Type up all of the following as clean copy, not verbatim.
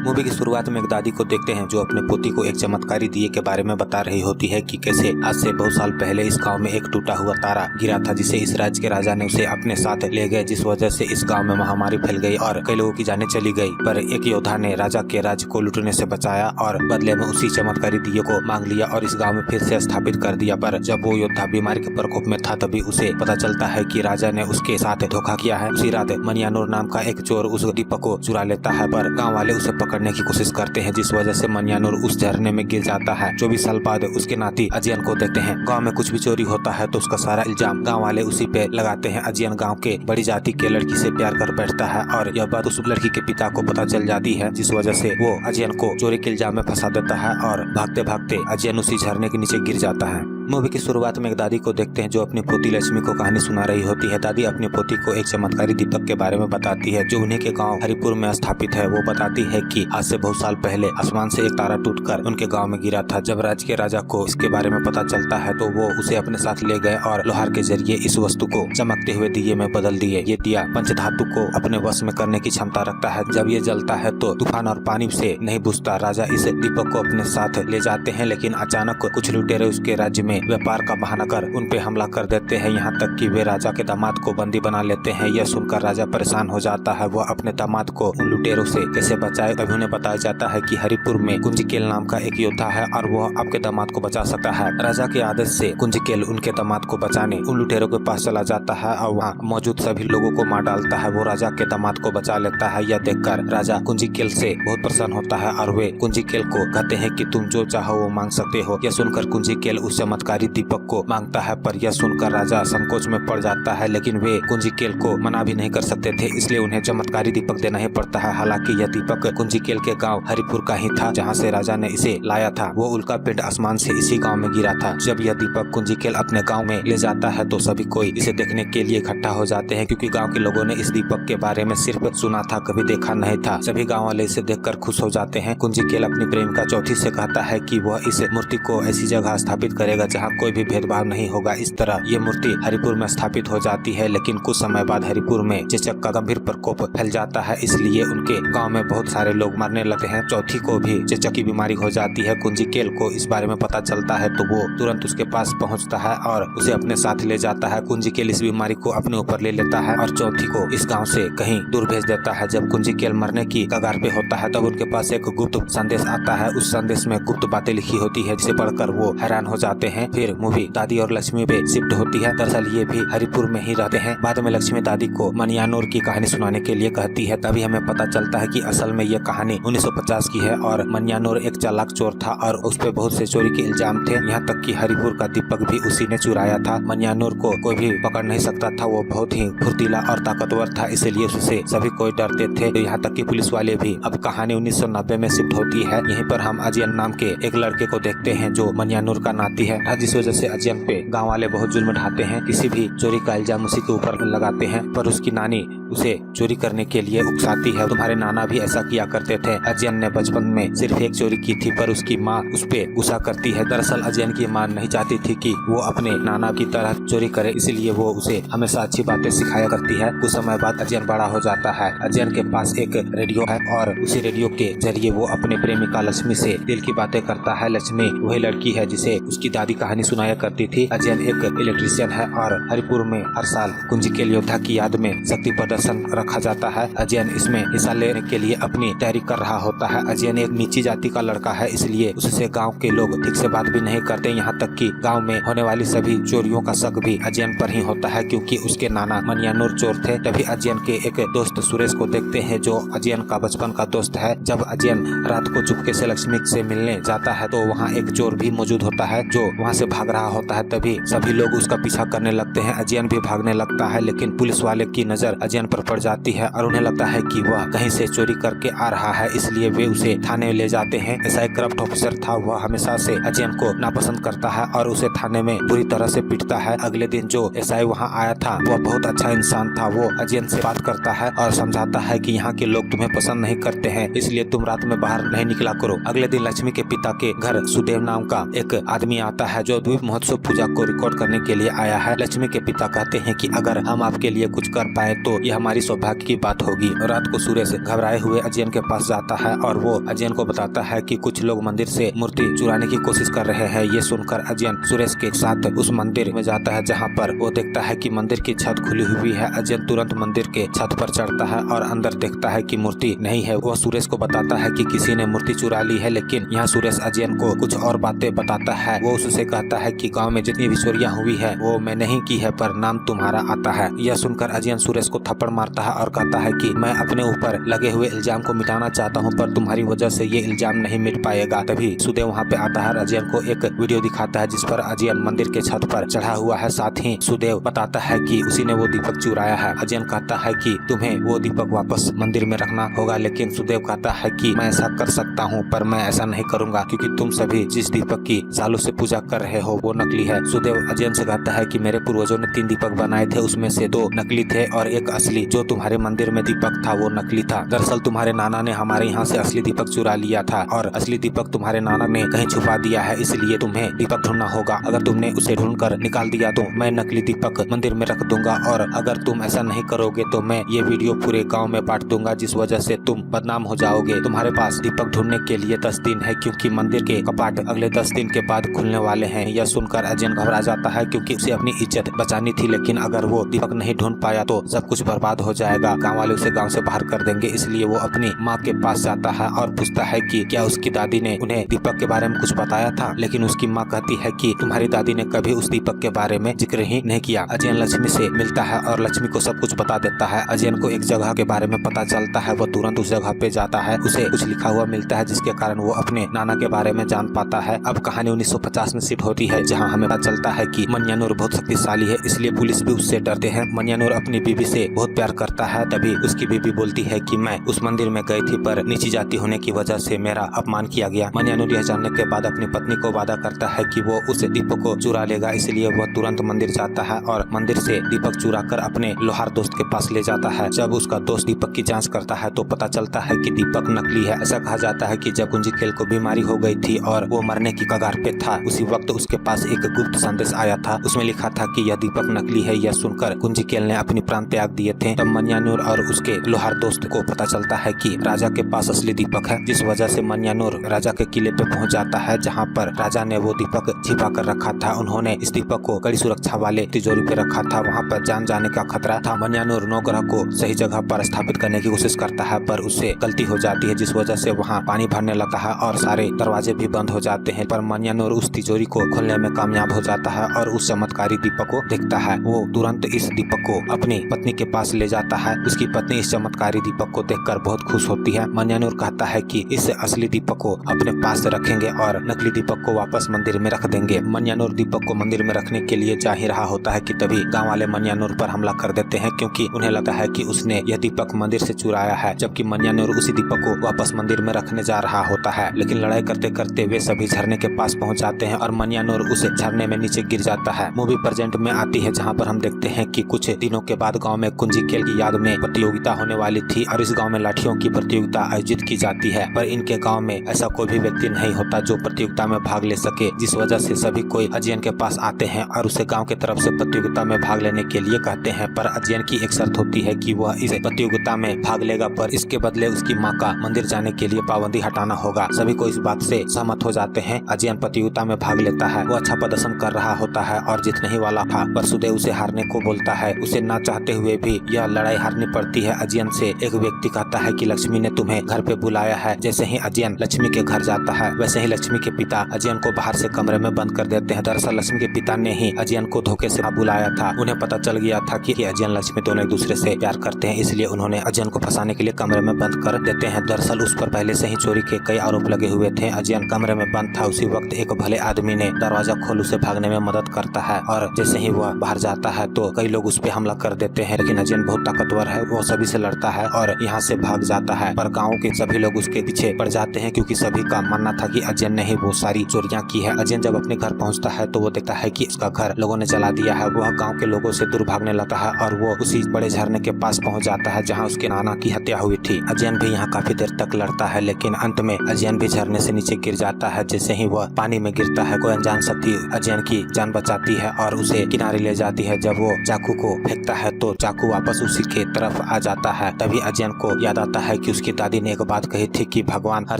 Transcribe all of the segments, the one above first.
Movie की शुरुआत में एक दादी को देखते हैं जो अपने पोती को एक चमत्कारी दिए के बारे में बता रही होती है कि कैसे आज से बहुत साल पहले इस गांव में एक टूटा हुआ तारा गिरा था, जिसे इस राज्य के राजा ने उसे अपने साथ ले गए, जिस वजह से इस गांव में महामारी फैल गई और कई लोगों की जानें चली गई। पर एक योद्धा ने राजा के राज्य को लूटने से बचाया और बदले में उसी चमत्कारी दिए को मांग लिया और इस गाँव में फिर से स्थापित कर दिया। पर जब वो योद्धा बीमारी के प्रकोप में था तभी उसे पता चलता है कि राजा ने उसके साथ धोखा किया है। उसी रात मनियानूर नाम का एक चोर उस दीपक को चुरा लेता है, पर गाँव वाले उसे पकड़ने की कोशिश करते हैं, जिस वजह से मनियानूर उस झरने में गिर जाता है। 24 साल बाद उसके नाती अजियन को देखते हैं। गांव में कुछ भी चोरी होता है तो उसका सारा इल्जाम गांव वाले उसी पे लगाते हैं। अजियन गांव के बड़ी जाति के लड़की से प्यार कर बैठता है और यह बात उस लड़की के पिता को पता चल जाती है, जिस वजह से वो अजियन को चोरी के इल्जाम में फंसा देता है और भागते भागते अजियन उसी झरने के नीचे गिर जाता है। मूवी की शुरुआत में एक दादी को देखते हैं जो अपनी पोती लक्ष्मी को कहानी सुना रही होती है। दादी अपनी पोती को एक चमत्कारी दीपक के बारे में बताती है जो उन्हीं के गांव हरिपुर में स्थापित है। वो बताती है कि आज से बहुत साल पहले आसमान से एक तारा टूटकर उनके गांव में गिरा था। जब राज्य के राजा को इसके बारे में पता चलता है तो वो उसे अपने साथ ले गए और लोहार के जरिए इस वस्तु को चमकते हुए दिए में बदल दिए। ये दिया पंचधातु को अपने वश में करने की क्षमता रखता है। जब ये जलता है तो तूफान और पानी से नहीं बुझता। राजा इस दीपक को अपने साथ ले जाते हैं, लेकिन अचानक कुछ लुटेरे उसके राज्य में व्यापार का बहाना कर उन पे हमला कर देते हैं, यहाँ तक कि वे राजा के दामाद को बंदी बना लेते हैं। यह सुनकर राजा परेशान हो जाता है। वो अपने दामाद को उन लुटेरों से कैसे बचाए। तभी उन्हें बताया जाता है कि हरिपुर में कुंजिकेल नाम का एक योद्धा है और वह आपके दामाद को बचा सकता है। राजा के आदेश से कुंजिकेल उनके दामाद को बचाने उन लुटेरों के पास चला जाता है और वहाँ मौजूद सभी लोगों को मार डालता है। वो राजा के दामाद को बचा लेता है। यह देखकर राजा कुंजिकेल से बहुत प्रसन्न होता है और वे कुंजिकेल को कहते हैं कि तुम जो चाहो वो मांग सकते हो। यह सुनकर कुंजिकेल उस चमत्कारी दीपक को मांगता है, पर यह सुनकर राजा संकोच में पड़ जाता है, लेकिन वे कुंजिकेल को मना भी नहीं कर सकते थे, इसलिए उन्हें चमत्कारी दीपक देना ही पड़ता है। हालांकि यह दीपक कुंजिकेल के गांव हरिपुर का ही था जहां से राजा ने इसे लाया था। वो उल्का पिंड आसमान से इसी गांव में गिरा था। जब यह दीपक कुंजिकेल अपने गांव में ले जाता है तो सभी कोई इसे देखने के लिए इकट्ठा हो जाते हैं, क्योंकि गाँव के लोगों ने इस दीपक के बारे में सिर्फ सुना था, कभी देखा नहीं था। सभी गाँव वाले इसे देखकर खुश हो जाते हैं। कुंजिकेल अपनी प्रेमिका चौथी से कहता है कि वह इस मूर्ति को ऐसी जगह स्थापित करेगा जहाँ कोई भी भेदभाव नहीं होगा। इस तरह ये मूर्ति हरिपुर में स्थापित हो जाती है, लेकिन कुछ समय बाद हरिपुर में चेचक का गंभीर प्रकोप फैल जाता है, इसलिए उनके गांव में बहुत सारे लोग मरने लगते हैं। चौथी को भी चेचक की बीमारी हो जाती है। कुंजिकेल को इस बारे में पता चलता है तो वो तुरंत उसके पास पहुंचता है और उसे अपने साथ ले जाता है। कुंजिकेल इस बीमारी को अपने ऊपर ले लेता है और चौथी को इस गाँव से कहीं दूर भेज देता है। जब कुंजिकेल मरने की कगार पे होता है तब उनके पास एक गुप्त संदेश आता है। उस संदेश में गुप्त बातें लिखी होती है, जिसे पढ़कर वो हैरान हो जाते हैं। फिर मूवी दादी और लक्ष्मी पे शिफ्ट होती है। दरअसल ये भी हरिपुर में ही रहते हैं। बाद में लक्ष्मी दादी को मनियानूर की कहानी सुनाने के लिए कहती है। तभी हमें पता चलता है कि असल में यह कहानी 1950 की है और मनियानूर एक चालाक चोर था और उस पे बहुत से चोरी के इल्जाम थे, यहाँ तक कि हरिपुर का दीपक भी उसी ने चुराया था। मनियानूर को कोई भी पकड़ नहीं सकता था। वो बहुत ही फुर्तीला और ताकतवर था, इसलिए उससे सभी कोई डरते थे, तो यहाँ तक कि पुलिस वाले भी। अब कहानी 1990 में शिफ्ट होती है। यहीं पर हम अजियन नाम के एक लड़के को देखते हैं जो मनियानूर का नाती है, जिस वजह से अजियन पे गाँव वाले बहुत जुल्म ढाते हैं। किसी भी चोरी का इल्जाम उसी के ऊपर लगाते हैं, पर उसकी नानी उसे चोरी करने के लिए उकसाती है। तुम्हारे नाना भी ऐसा किया करते थे। अजियन ने बचपन में सिर्फ एक चोरी की थी, पर उसकी माँ उस पे गुस्सा करती है। दरअसल अजियन की माँ नहीं चाहती थी कि वो अपने नाना की तरह चोरी करे, इसलिए वो उसे हमेशा अच्छी बातें सिखाया करती है। कुछ समय बाद अजियन बड़ा हो जाता है। अजियन के पास एक रेडियो है और उसी रेडियो के जरिए वो अपने प्रेमिका लक्ष्मी से दिल की बातें करता है। लक्ष्मी वही लड़की है जिसे उसकी दादी कहानी सुनाया करती थी। अजियन एक इलेक्ट्रीशियन है और हरिपुर में हर साल कुंजिकेल योद्धा की याद में शक्ति प्रदर्शन रखा जाता है। अजियन इसमें हिस्सा लेने के लिए अपनी तैयारी कर रहा होता है। अजियन एक नीची जाति का लड़का है, इसलिए उससे गांव के लोग ठीक से बात भी नहीं करते, यहाँ तक कि गांव में होने वाली सभी चोरियों का शक भी अजियन पर ही होता है, क्योंकि उसके नाना मनियानूर चोर थे। तभी अजियन के एक दोस्त सुरेश को देखते हैं जो अजियन का बचपन का दोस्त है। जब अजियन रात को चुपके से लक्ष्मी से मिलने जाता है तो वहाँ एक चोर भी मौजूद होता है जो वहाँ से भाग रहा होता है। तभी सभी लोग उसका पीछा करने लगते हैं। अजियन भी भागने लगता है, लेकिन पुलिस वाले की नजर अजियन पर पड़ जाती है और उन्हें लगता है कि वह कहीं से चोरी करके आ रहा है, इसलिए वे उसे थाने ले जाते हैं। ऐसा एक करप्ट ऑफिसर था, वह हमेशा से अजियन को नापसंद करता है और उसे थाने में बुरी तरह से पीटता है। अगले दिन जो एसआई वहाँ आया था वह बहुत अच्छा इंसान था। वो अजियन से बात करता है और समझाता है कि यहाँ के लोग तुम्हें पसंद नहीं करते हैं, इसलिए तुम रात में बाहर नहीं निकला करो। अगले दिन लक्ष्मी के पिता के घर सुदेव नाम का एक आदमी आता है जो द्वीप महोत्सव पूजा को रिकॉर्ड करने के लिए आया है। लक्ष्मी के पिता कहते हैं कि अगर हम आपके लिए कुछ कर पाए तो यह हमारी सौभाग्य की बात होगी। रात को सुरेश घबराए हुए अजयन के पास जाता है और वो अजयन को बताता है कि कुछ लोग मंदिर से मूर्ति चुराने की कोशिश कर रहे हैं। ये सुनकर अजयन सुरेश के साथ उस मंदिर में जाता है जहाँ पर वो देखता है कि मंदिर की छत खुली हुई है। अजयन तुरंत मंदिर के छत पर चढ़ता है और अंदर देखता है कि मूर्ति नहीं है। वो सुरेश को बताता है कि किसी ने मूर्ति चुरा ली है, लेकिन यहाँ सुरेश अजयन को कुछ और बातें बताता है। वो उससे कहता है कि गांव में जितनी भी चोरियां हुई है वो मैं नहीं की है, पर नाम तुम्हारा आता है। यह सुनकर अजयन सुरेश को थप्पड़ मारता है और कहता है कि मैं अपने ऊपर लगे हुए इल्जाम को मिटाना चाहता हूँ, पर तुम्हारी वजह से ये इल्जाम नहीं मिट पाएगा। तभी सुदेव वहाँ पे आता है और अजयन को एक वीडियो दिखाता है जिस पर अजयन मंदिर के छत पर चढ़ा हुआ है। साथ ही सुदेव बताता है कि उसी ने वो दीपक चुराया है। अजयन कहता है कि तुम्हें वो दीपक वापस मंदिर में रखना होगा, लेकिन सुदेव कहता है कि मैं ऐसा कर सकता हूँ, पर मैं ऐसा नहीं करूँगा क्योंकि तुम सभी जिस दीपक की सालों से पूजा कर रहे हो वो नकली है। सुदेव अजयन से कहता है कि मेरे पूर्वजों ने 3 दीपक बनाए थे, उसमें से 2 नकली थे और एक असली। जो तुम्हारे मंदिर में दीपक था वो नकली था। दरअसल तुम्हारे नाना ने हमारे यहाँ से असली दीपक चुरा लिया था और असली दीपक तुम्हारे नाना ने कहीं छुपा दिया है, इसलिए तुम्हें दीपक ढूंढना होगा। अगर तुमने उसे ढूंढकर निकाल दिया तो मैं नकली दीपक मंदिर में रख दूंगा, और अगर तुम ऐसा नहीं करोगे तो मैं ये वीडियो पूरे गाँव में बांट दूंगा, जिस वजह से तुम बदनाम हो जाओगे। तुम्हारे पास दीपक ढूंढने के लिए 10 दिन है, क्योंकि मंदिर के कपाट अगले 10 दिन के बाद खुलने वाले हैं। यह सुनकर अजयन घबरा जाता है क्योंकि उसे अपनी इज्जत बचानी थी, लेकिन अगर वो दीपक नहीं ढूंढ पाया तो सब कुछ बर्बाद हो जाएगा। गांव वाले उसे गांव से बाहर कर देंगे। इसलिए वो अपनी माँ के पास जाता है और पूछता है कि क्या उसकी दादी ने उन्हें दीपक के बारे में कुछ बताया था, लेकिन उसकी माँ कहती है कि तुम्हारी दादी ने कभी उस दीपक के बारे में जिक्र ही नहीं किया। अजयन लक्ष्मी से मिलता है और लक्ष्मी को सब कुछ बता देता है। अजयन को एक जगह के बारे में पता चलता है। वो तुरंत उस जगह पे जाता है। उसे कुछ लिखा हुआ मिलता है जिसके कारण वो अपने नाना के बारे में जान पाता है। अब कहानी 1950 में शिफ्ट होती है, जहाँ हमें पता चलता है कि मनियानूर बहुत शक्तिशाली है, इसलिए पुलिस भी उससे डरते हैं। मनियानूर अपनी बीबी से बहुत प्यार करता है। तभी उसकी बीबी बोलती है कि मैं उस मंदिर में गई थी, पर नीची जाति होने की वजह से मेरा अपमान किया गया। मनियानूर यह जानने के बाद अपनी पत्नी को वादा करता है कि वो उस दीपक को चुरा लेगा, इसलिए वह तुरंत मंदिर जाता है और मंदिर से दीपक चुरा कर अपने लोहार दोस्त के पास ले जाता है। जब उसका दोस्त दीपक की जांच करता है तो पता चलता है कि दीपक नकली है। ऐसा कहा जाता है कि जब कुंजीकेल को बीमारी हो गई थी और वो मरने की कगार पे था, उसी वक्त उसके पास एक गुप्त संदेश आया था। उसमें लिखा था कि यह दीपक नकली है। यह सुनकर कुंजीकेल ने अपनी प्राण त्याग दिए थे। तब मनियानूर और उसके लोहार दोस्त को पता चलता है कि राजा के पास असली दीपक है, जिस वजह से मनियानूर राजा के किले पे पहुंच जाता है, जहां पर राजा ने वो दीपक छिपा कर रखा था। उन्होंने इस दीपक को कड़ी सुरक्षा वाले तिजोरी पे रखा था। वहां पर जान जाने का खतरा था। मनियानूर नौग्रह को सही जगह पर स्थापित करने की कोशिश करता है, पर उससे गलती हो जाती है, जिस वजह से वहाँ पानी भरने लगता है और सारे दरवाजे भी बंद हो जाते हैं। पर मनियानूर उस तिजोरी को खोलने में कामयाब हो जाता है और उस चमत्कारी दीपक को देखता है। वो तुरंत इस दीपक को अपनी पत्नी के पास ले जाता है। उसकी पत्नी इस चमत्कारी दीपक को देखकर बहुत खुश होती है। मनियानूर कहता है कि इस असली दीपक को अपने पास रखेंगे और नकली दीपक को वापस मंदिर में रख देंगे। मनियानूर दीपक को मंदिर में रखने के लिए जा ही रहा होता है कि तभी गाँव वाले मनियानूर पर हमला कर देते हैं, क्योंकि उन्हें लगता है कि उसने यह दीपक मंदिर से चुराया है, जबकि मनियानूर उसी दीपक को वापस मंदिर में रखने जा रहा होता है। लेकिन लड़ाई करते करते वे सभी झरने के पास पहुंच जाते हैं और मनियानूर उस झरने में नीचे गिर जाता है। मूवी प्रेजेंट में आती है, जहां पर हम देखते हैं कि कुछ दिनों के बाद गांव में कुंजीकेल की याद में प्रतियोगिता होने वाली थी और इस गांव में लाठियों की प्रतियोगिता आयोजित की जाती है। पर इनके गांव में ऐसा कोई भी व्यक्ति नहीं होता जो प्रतियोगिता में भाग ले सके, जिस वजह से सभी कोई अजयन के पास आते हैं और उसे गाँव की तरफ से प्रतियोगिता में भाग लेने के लिए कहते हैं। पर अजयन की एक शर्त होती है कि वह इस प्रतियोगिता में भाग लेगा, पर इसके बदले उसकी माँ का मंदिर जाने के लिए पाबंदी हटाना होगा। सभी को इस बात से सहमत हो जाते हैं। अजयन प्रतियोगिता में भाग लेता है। वो अच्छा प्रदर्शन कर रहा होता है और जीतने ही वाला था, पर सुदेव उसे हारने को बोलता है। उसे ना चाहते हुए भी यह लड़ाई हारनी पड़ती है। अजयन से एक व्यक्ति कहता है कि लक्ष्मी ने तुम्हें घर पे बुलाया है। जैसे ही अजयन लक्ष्मी के घर जाता है, वैसे ही लक्ष्मी के पिता अजयन को बाहर से कमरे में बंद कर देते हैं। दरअसल लक्ष्मी के पिता ने ही अजयन को धोखे से बुलाया था। उन्हें पता चल गया था कि अजयन लक्ष्मी दोनों एक दूसरे से प्यार करते हैं, इसलिए उन्होंने अजयन को फंसाने के लिए कमरे में बंद कर देते हैं। दरअसल उस पर पहले से ही चोरी के कई आरोप लगे हुए थे। अजयन कमरे में बंद था। उसी वक्त एक भले आदमी ने दरवाजा खोल उसे भागने में मदद करता है और जैसे ही वह बाहर जाता है तो कई लोग उस पर हमला कर देते हैं, लेकिन अजयन बहुत ताकतवर है। वो सभी से लड़ता है और यहाँ से भाग जाता है। पर गाँव के सभी लोग उसके पीछे पड़ जाते हैं, क्योंकि सभी का मानना था कि अजयन ने ही वो सारी चोरियां की है। अजयन जब अपने घर पहुँचता है तो वो देखता है कि उसका घर लोगों ने जला दिया है। वह गाँव के लोगों से दूर भागने लगता है और वो उसी बड़े झरने के पास पहुँच जाता है जहाँ उसके नाना की हत्या हुई थी। अजयन भी यहाँ काफी देर तक लड़ता है, लेकिन अंत में अजयन भी झरने से नीचे गिर जाता है। जैसे ही वह पानी में गिरता है, कोई अनजान शक्ति अजयन की जान बचाती है और उसे किनारे ले जाती है। जब वो चाकू को फेंकता है तो चाकू वापस उसी के तरफ आ जाता है। तभी अजयन को याद आता है कि उसकी दादी ने एक बात कही थी कि भगवान हर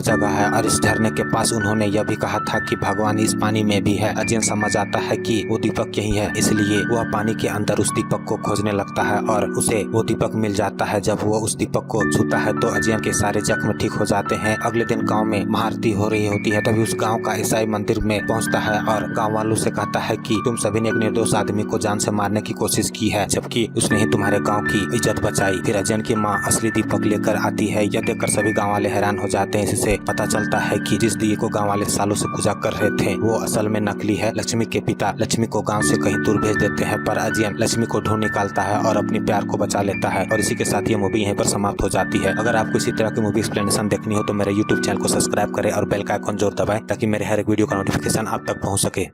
जगह है और इस झरने के पास उन्होंने यह भी कहा था कि भगवान इस पानी में भी है। अजयन समझ आता है कि वो दीपक यही है, इसलिए वह पानी के अंदर उस दीपक को खोजने लगता है और उसे वो दीपक मिल जाता है। जब वो उस दीपक को छूता है तो अजयन के सारे जख्म ठीक हो जाते हैं। अगले दिन गांव में महाआरती हो रही होती है। तभी उस गांव का ईसाई मंदिर में पहुंचता है और गांव वालों से कहता है कि तुम सभी ने एक निर्दोष आदमी को जान से मारने की कोशिश की है, जबकि उसने ही तुम्हारे गांव की इज्जत बचाई। फिर अजयन की माँ असली दीपक लेकर आती है। यह देखकर सभी गांव वाले हैरान हो जाते हैं। इससे पता चलता है कि जिस दिए को गांव वाले सालों से पूजा कर रहे थे वो असल में नकली है। लक्ष्मी के पिता लक्ष्मी को गाँव से कहीं दूर भेज देते हैं, पर अजयन लक्ष्मी को ढूंढ निकालता है और अपने प्यार को बचा लेता है। और इसी के साथ ये मूवी यहीं पर समाप्त हो जाती है। अगर आपको इसी तरह की मूवी एक्सप्लेनेशन देखनी हो तो मेरे YouTube चैनल को सब्सक्राइब करें और बेल का आइकन जरूर दबाएं ताकि मेरे हर एक वीडियो का नोटिफिकेशन आप तक पहुंच सके।